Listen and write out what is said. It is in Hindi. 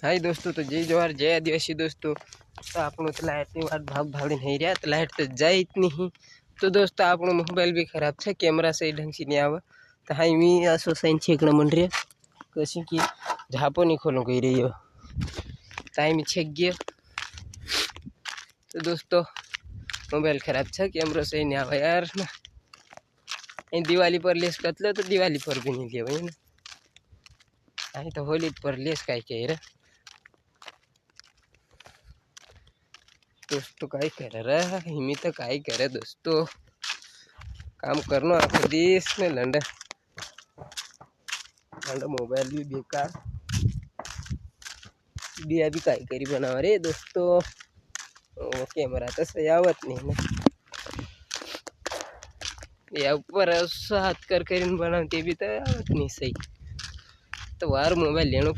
हाय दोस्तों, तो जय जवाहर जय आदिवासी दोस्तों। तो आप तो लाइटनी वाट भाग भाग नहीं रहा, तो लाइट तो जाए इतनी ही। तो दोस्तों आप मोबाइल भी खराब है, कैमरा सही ढंग से नहीं आवा। तो हाई मी असो साइन छेकणं मन रे कशी की झापो नहीं खोलो गई रही हो, ताई मी छेक गया। तो दोस्तों मोबाइल खराब है, कैमरा सही नहीं आवा यार ना। दिवाली पर लेस कतलो तो दिवाली पर भी नहीं लिया भाई ना। आई तो होली पर लेस काय कह रहा दोस्तों, काय कर रहा हिमी तो काय करे दोस्तों, काम करना आखो देश में लंडा लंडा मोबाइल भी बेकार भी अभी काय करी बनावा रे दोस्तों। कैमरा तो सही आवत नहीं ना, या ऊपर हाथ कर बनाते भी तो आवत नहीं सही। तो वार मोबाइल लेना